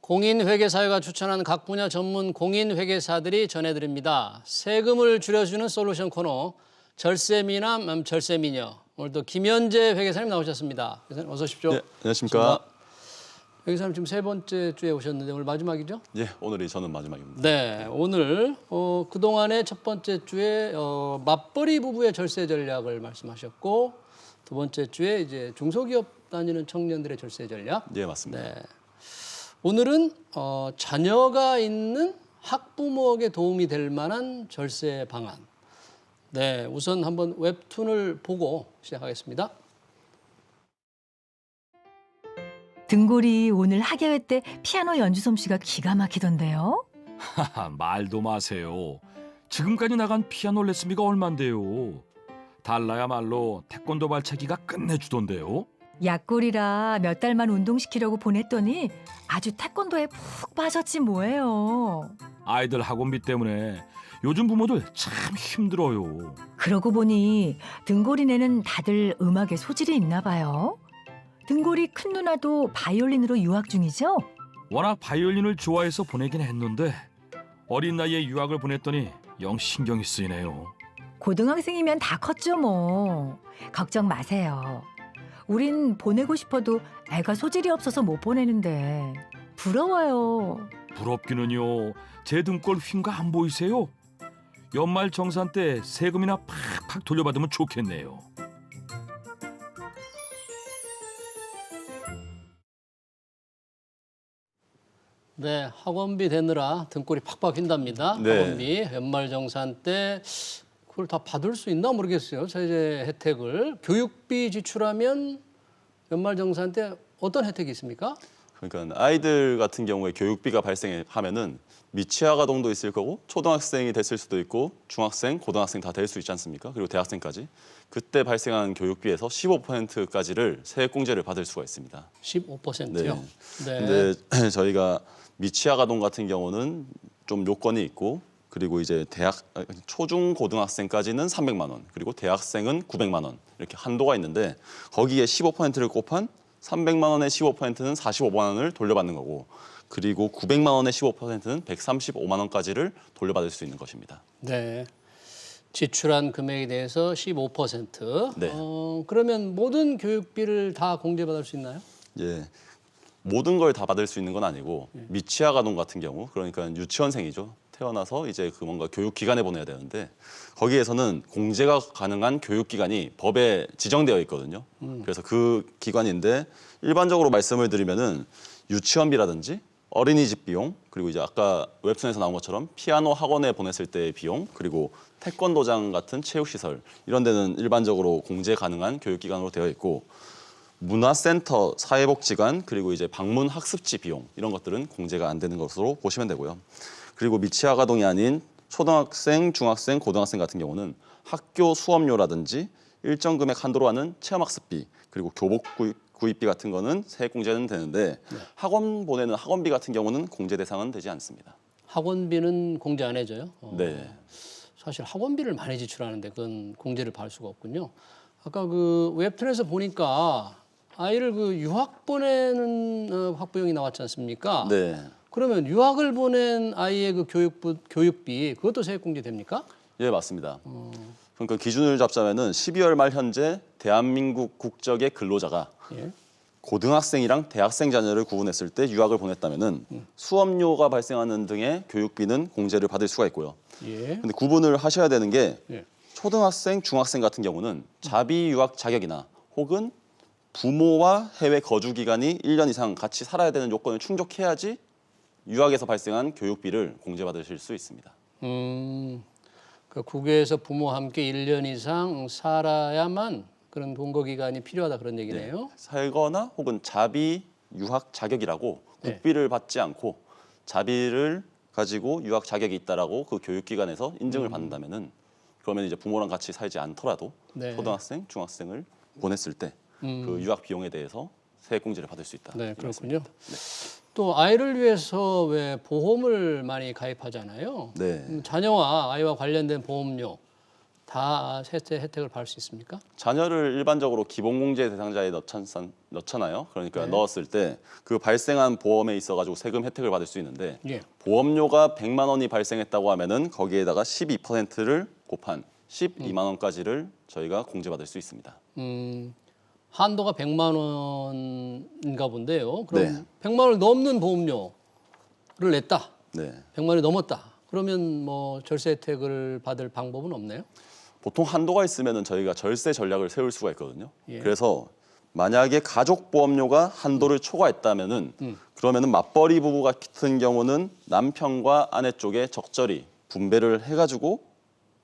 공인회계사회가 추천한 각 분야 전문 공인회계사들이 전해드립니다. 세금을 줄여주는 솔루션 코너 절세미남 절세미녀. 오늘도 김현재 회계사님 나오셨습니다. 회계사님 어서 오십시오. 네, 안녕하십니까. 회계사님 지금 세 번째 주에 오셨는데 오늘 마지막이죠? 예, 오늘이 저는 마지막입니다. 네, 오늘 그동안의 첫 번째 주에 맞벌이 부부의 절세 전략을 말씀하셨고 두 번째 주에 이제 중소기업 다니는 청년들의 절세 전략. 예, 맞습니다. 네. 오늘은 자녀가 있는 학부모에게 도움이 될 만한 절세 방안. 네, 우선 한번 웹툰을 보고 시작하겠습니다. 등골이 오늘 학예회 때 피아노 연주 솜씨가 기가 막히던데요. 하하, 말도 마세요. 지금까지 나간 피아노 레슨비가 얼만데요. 달라야 말로 태권도 발차기가 끝내주던데요. 약골이라 몇 달만 운동시키려고 보냈더니 아주 태권도에 푹 빠졌지 뭐예요. 아이들 학원비 때문에 요즘 부모들 참 힘들어요. 그러고 보니 등골이네는 다들 음악에 소질이 있나 봐요. 등골이 큰 누나도 바이올린으로 유학 중이죠? 워낙 바이올린을 좋아해서 보내긴 했는데 어린 나이에 유학을 보냈더니 영 신경이 쓰이네요. 고등학생이면 다 컸죠 뭐. 걱정 마세요. 우린 보내고 싶어도 애가 소질이 없어서 못 보내는데 부러워요. 부럽기는요. 제 등골 휜 거 안 보이세요? 연말 정산 때 세금이나 팍팍 돌려받으면 좋겠네요. 네, 학원비 대느라 등골이 팍팍 휜답니다. 네. 학원비 연말정산 때 그걸 다 받을 수 있나 모르겠어요. 세제 혜택을. 교육비 지출하면 연말정산 때 어떤 혜택이 있습니까? 그러니까 아이들 같은 경우에 교육비가 발생하면은 미취학 아동도 있을 거고 초등학생이 됐을 수도 있고 중학생, 고등학생 다 될 수 있지 않습니까? 그리고 대학생까지. 그때 발생한 교육비에서 15%까지를 세액공제를 받을 수가 있습니다. 15%요? 네. 근데 저희가 미취학 아동 같은 경우는 좀 요건이 있고 그리고 이제 초중 고등학생까지는 300만 원, 그리고 대학생은 900만 원 이렇게 한도가 있는데 거기에 15%를 곱한 300만 원의 15%는 45만 원을 돌려받는 거고 그리고 900만 원의 15%는 135만 원까지를 돌려받을 수 있는 것입니다. 네. 지출한 금액에 대해서 15%. 네. 그러면 모든 교육비를 다 공제받을 수 있나요? 예. 모든 걸 다 받을 수 있는 건 아니고 미취학 아동 같은 경우 그러니까 유치원생이죠. 태어나서 이제 그 뭔가 교육기관에 보내야 되는데 거기에서는 공제가 가능한 교육기관이 법에 지정되어 있거든요. 그래서 그 기관인데 일반적으로 말씀을 드리면은 유치원비라든지 어린이집 비용 그리고 이제 아까 웹툰에서 나온 것처럼 피아노 학원에 보냈을 때의 비용 그리고 태권도장 같은 체육시설 이런 데는 일반적으로 공제 가능한 교육기관으로 되어 있고 문화센터, 사회복지관 그리고 이제 방문 학습지 비용 이런 것들은 공제가 안 되는 것으로 보시면 되고요. 그리고 미취학 아동이 아닌 초등학생, 중학생, 고등학생 같은 경우는 학교 수업료라든지 일정 금액 한도로 하는 체험학습비 그리고 교복 구입비 같은 거는 세액 공제는 되는데 학원 보내는 학원비 같은 경우는 공제 대상은 되지 않습니다. 학원비는 공제 안 해줘요? 네. 사실 학원비를 많이 지출하는데 그건 공제를 받을 수가 없군요. 아까 그 웹툰에서 보니까 아이를 그 유학 보내는 학부형이 나왔지 않습니까? 네. 그러면 유학을 보낸 아이의 그 교육비 그것도 세액 공제 됩니까? 예, 맞습니다. 그러니까 기준을 잡자면은 12월 말 현재 대한민국 국적의 근로자가 예. 고등학생이랑 대학생 자녀를 구분했을 때 유학을 보냈다면은 수업료가 발생하는 등의 교육비는 공제를 받을 수가 있고요. 예. 근데 구분을 하셔야 되는 게 예. 초등학생, 중학생 같은 경우는 자비 유학 자격이나 혹은 부모와 해외 거주 기간이 1년 이상 같이 살아야 되는 요건을 충족해야지 유학에서 발생한 교육비를 공제받으실 수 있습니다. 그 국외에서 부모와 함께 1년 이상 살아야만 그런 동거 기간이 필요하다 그런 얘기네요. 네, 살거나 혹은 자비 유학 자격이라고 네. 국비를 받지 않고 자비를 가지고 유학 자격이 있다라고 그 교육기관에서 인증을 받는다면은 그러면 이제 부모랑 같이 살지 않더라도 네. 초등학생, 중학생을 보냈을 때 그 유학 비용에 대해서 세액 공제를 받을 수 있다. 네, 그렇군요. 네. 또 아이를 위해서 왜 보험을 많이 가입하잖아요. 네. 자녀와 아이와 관련된 보험료 다 혜택을 받을 수 있습니까? 자녀를 일반적으로 기본공제 대상자에 넣잖아요. 그러니까 네. 넣었을 때 그 발생한 보험에 있어가지고 세금 혜택을 받을 수 있는데 예. 보험료가 100만 원이 발생했다고 하면은 거기에다가 12%를 곱한 12만 원까지를 저희가 공제받을 수 있습니다. 한도가 100만 원인가 본데요. 그럼 네. 100만 원을 넘는 보험료를 냈다. 네. 100만 원이 넘었다. 그러면 뭐 절세 혜택을 받을 방법은 없나요? 보통 한도가 있으면은 저희가 절세 전략을 세울 수가 있거든요. 예. 그래서 만약에 가족 보험료가 한도를 초과했다면은 그러면은 맞벌이 부부 같은 경우는 남편과 아내 쪽에 적절히 분배를 해가지고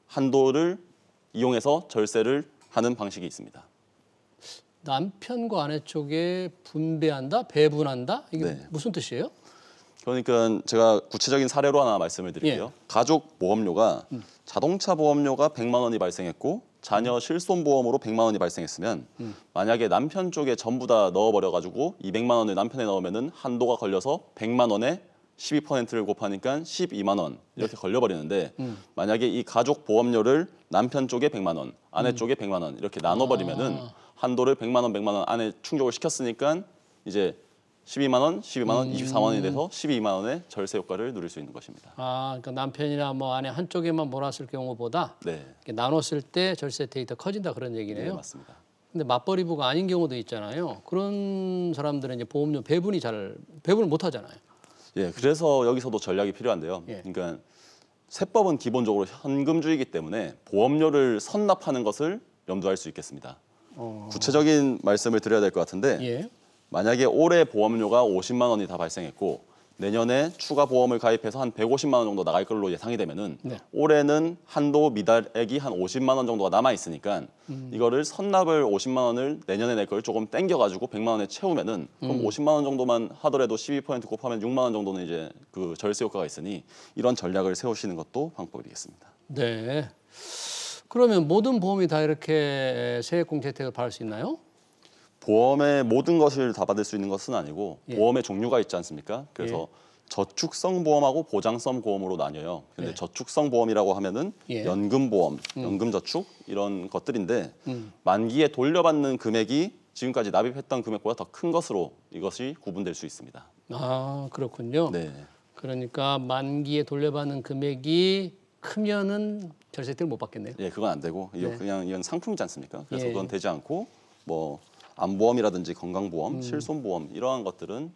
한도를 이용해서 절세를 하는 방식이 있습니다. 남편과 아내 쪽에 분배한다, 배분한다? 이게 네. 무슨 뜻이에요? 그러니까 제가 구체적인 사례로 하나 말씀을 드릴게요. 예. 가족 보험료가 자동차 보험료가 100만 원이 발생했고 자녀 실손 보험으로 100만 원이 발생했으면 만약에 남편 쪽에 전부 다 넣어버려 가지고 200만 원을 남편에 넣으면은 한도가 걸려서 100만 원에 12%를 곱하니까 12만 원 이렇게 걸려버리는데 만약에 이 가족 보험료를 남편 쪽에 100만 원, 아내 쪽에 100만 원 이렇게 나눠버리면은 한도를 100만 원, 100만 원 안에 충족을 시켰으니까 이제 12만 원, 12만 원, 24만 원이 돼서 12만 원의 절세 효과를 누릴 수 있는 것입니다. 아, 그러니까 남편이나 뭐 아내 한쪽에만 몰았을 경우보다 네, 이렇게 나눴을 때 절세 혜택이 더 커진다 그런 네 얘기네요. 맞습니다. 근데 맞벌이 부가 아닌 경우도 있잖아요. 그런 사람들은 이제 보험료 배분을 못 하잖아요. 예, 그래서 여기서도 전략이 필요한데요. 예. 그러니까 세법은 기본적으로 현금주의이기 때문에 보험료를 선납하는 것을 염두할 수 있겠습니다. 구체적인 말씀을 드려야 될 것 같은데 예. 만약에 올해 보험료가 50만 원이 다 발생했고 내년에 추가 보험을 가입해서 한 150만 원 정도 나갈 걸로 예상이 되면은 네. 올해는 한도 미달액이 한 50만 원 정도가 남아 있으니까 이거를 선납을 50만 원을 내년에 낼 걸 조금 땡겨 가지고 100만 원에 채우면은 그럼 50만 원 정도만 하더라도 12% 곱하면 6만 원 정도는 이제 그 절세 효과가 있으니 이런 전략을 세우시는 것도 방법이겠습니다. 네. 그러면 모든 보험이 다 이렇게 세액공제 혜택을 받을 수 있나요? 보험의 모든 것을 다 받을 수 있는 것은 아니고 예. 보험의 종류가 있지 않습니까? 그래서 저축성 보험하고 보장성 보험으로 나뉘어요. 근데 예. 저축성 보험이라고 하면은 예. 연금 보험, 연금 저축 이런 것들인데 만기에 돌려받는 금액이 지금까지 납입했던 금액보다 더 큰 것으로 이것이 구분될 수 있습니다. 아, 그렇군요. 네. 그러니까 만기에 돌려받는 금액이 크면은 절세 혜택을 못 받겠네요. 예, 그건 안 되고 이거 네. 그냥 이건 상품이지 않습니까? 그래서 예. 그건 되지 않고 뭐 암보험이라든지 건강보험, 실손보험 이러한 것들은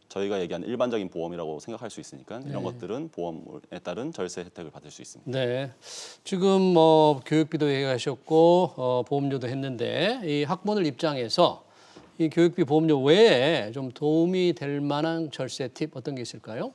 저희가 얘기하는 일반적인 보험이라고 생각할 수 있으니까 이런 것들은 보험에 따른 절세 혜택을 받을 수 있습니다. 네. 지금 뭐 교육비도 얘기하셨고 보험료도 했는데 이 학부모들 입장에서 이 교육비 보험료 외에 좀 도움이 될 만한 절세 팁 어떤 게 있을까요?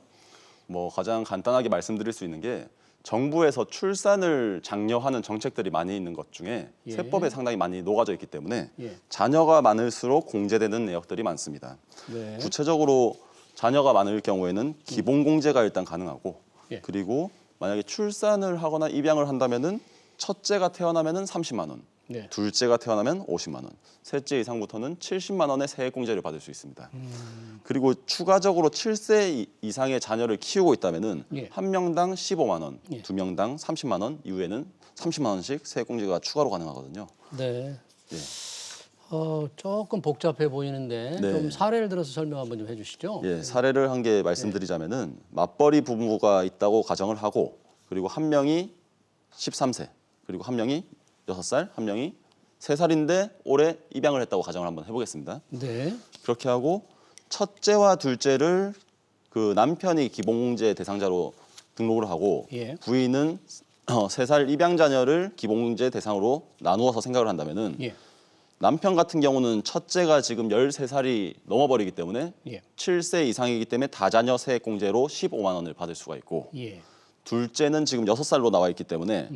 뭐 가장 간단하게 말씀드릴 수 있는 게 정부에서 출산을 장려하는 정책들이 많이 있는 것 중에 예. 세법에 상당히 많이 녹아져 있기 때문에 예. 자녀가 많을수록 공제되는 내역들이 많습니다. 네. 구체적으로 자녀가 많을 경우에는 기본 공제가 일단 가능하고 예. 그리고 만약에 출산을 하거나 입양을 한다면은 첫째가 태어나면은 30만 원, 네. 둘째가 태어나면 50만 원, 셋째 이상부터는 70만 원의 세액 공제를 받을 수 있습니다. 그리고 추가적으로 7세 이상의 자녀를 키우고 있다면은 예. 한 명당 15만 원, 예. 두 명당 30만 원 이후에는 30만 원씩 세액 공제가 추가로 가능하거든요. 네. 예. 조금 복잡해 보이는데 네. 좀 사례를 들어서 설명 한번 좀 해주시죠. 예, 사례를 한 개 말씀드리자면은 맞벌이 부부가 있다고 가정을 하고 그리고 한 명이 13세, 그리고 한 명이 6살, 한 명이 3살인데 올해 입양을 했다고 가정을 한번 해보겠습니다. 네. 그렇게 하고 첫째와 둘째를 그 남편이 기본공제 대상자로 등록을 하고 예. 부인은 3살 입양 자녀를 기본공제 대상으로 나누어서 생각을 한다면은 예. 남편 같은 경우는 첫째가 지금 13살이 넘어버리기 때문에 예. 7세 이상이기 때문에 다자녀 세액공제로 15만 원을 받을 수가 있고 예. 둘째는 지금 6살로 나와 있기 때문에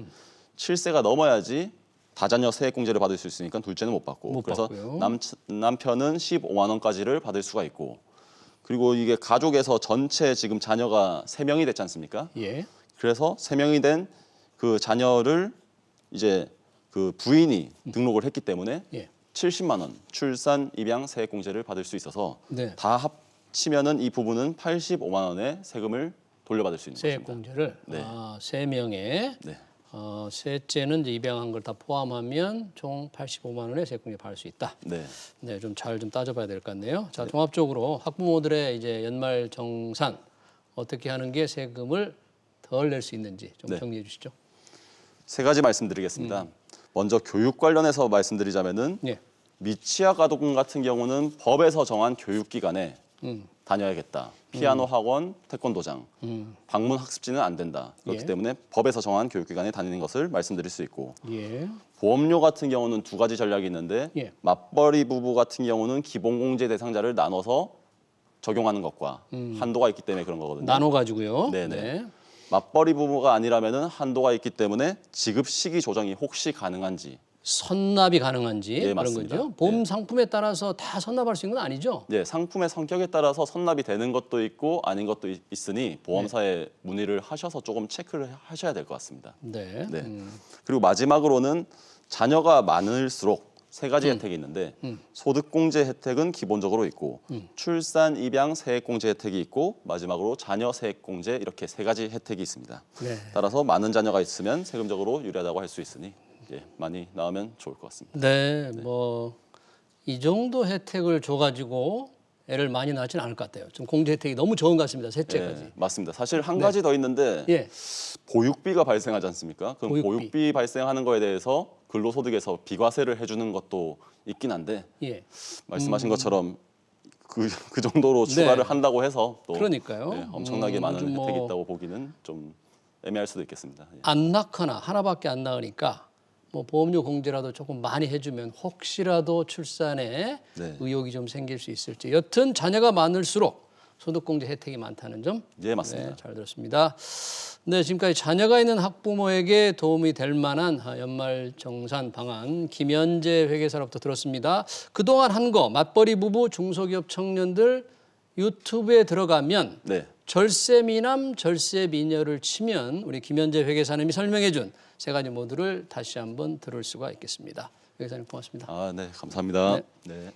7세가 넘어야지 다자녀 세액공제를 받을 수 있으니까 둘째는 못 받고 못 그래서 받고요. 남편은 15만 원까지를 받을 수가 있고 그리고 이게 가족에서 전체 지금 자녀가 3명이 됐지 않습니까? 예. 그래서 3명이 된 그 자녀를 이제 그 부인이 등록을 했기 때문에 예. 70만 원 출산 입양 세액 공제를 받을 수 있어서 네. 다 합치면은 이 부부는 85만 원의 세금을 돌려받을 수 있는 세액 것입니다. 공제를 네. 3명의 네. 셋째는 이제 입양한 걸 다 포함하면 총 85만 원의 세금이 받을 수 있다. 네. 네, 좀 잘 좀 따져봐야 될 것 같네요. 자, 종합적으로 학부모들의 이제 연말 정산 어떻게 하는 게 세금을 덜 낼 수 있는지 좀 네. 정리해 주시죠. 세 가지 말씀드리겠습니다. 먼저 교육 관련해서 말씀드리자면은 예. 미취학 아동 같은 경우는 법에서 정한 교육기관에 다녀야겠다. 피아노 학원, 태권도장, 방문 학습지는 안 된다. 그렇기 예. 때문에 법에서 정한 교육기관에 다니는 것을 말씀드릴 수 있고 예. 보험료 같은 경우는 두 가지 전략이 있는데 예. 맞벌이 부부 같은 경우는 기본공제 대상자를 나눠서 적용하는 것과 한도가 있기 때문에 그런 거거든요. 나눠 가지고요. 네네. 네. 맞벌이 부부가 아니라면은 한도가 있기 때문에 지급 시기 조정이 혹시 가능한지 선납이 가능한지 예, 그런 맞습니다. 거죠. 보험 네. 상품에 따라서 다 선납할 수 있는 건 아니죠. 네, 상품의 성격에 따라서 선납이 되는 것도 있고 아닌 것도 있으니 보험사에 문의를 하셔서 조금 체크를 하셔야 될 것 같습니다. 네. 네. 그리고 마지막으로는 자녀가 많을수록 세 가지 혜택이 있는데 소득공제 혜택은 기본적으로 있고 출산, 입양, 세액공제 혜택이 있고 마지막으로 자녀 세액공제 이렇게 세 가지 혜택이 있습니다. 네. 따라서 많은 자녀가 있으면 세금적으로 유리하다고 할 수 있으니 이제 많이 나오면 좋을 것 같습니다. 네. 뭐 이 정도 혜택을 줘 가지고 애를 많이 낳지는 않을 것 같아요. 좀 공제 혜택이 너무 좋은 것 같습니다. 셋째까지. 네, 맞습니다. 사실 한 가지 더 있는데 예. 보육비가 발생하지 않습니까? 그럼 보육비. 보육비 발생하는 거에 대해서 근로소득에서 비과세를 해주는 것도 있긴 한데 예. 말씀하신 것처럼 그 정도로 추가를 한다고 해서 또 그러니까요. 네, 엄청나게 많은 요즘 뭐 혜택이 있다고 보기는 좀 애매할 수도 있겠습니다. 예. 안 낳거나 하나밖에 안 낳으니까 뭐 보험료 공제라도 조금 많이 해주면 혹시라도 출산에 네. 의욕이 좀 생길 수 있을지. 여튼 자녀가 많을수록 소득공제 혜택이 많다는 점. 예, 맞습니다. 네, 잘 들었습니다. 네, 지금까지 자녀가 있는 학부모에게 도움이 될 만한 연말 정산 방안 김현재 회계사로부터 들었습니다. 그동안 한 거 맞벌이 부부 중소기업 청년들 유튜브에 들어가면 네. 절세미남 절세미녀를 치면 우리 김현재 회계사님이 설명해준 세 가지 모두를 다시 한번 들을 수가 있겠습니다. 회계사님 고맙습니다. 아, 네, 감사합니다. 네. 네.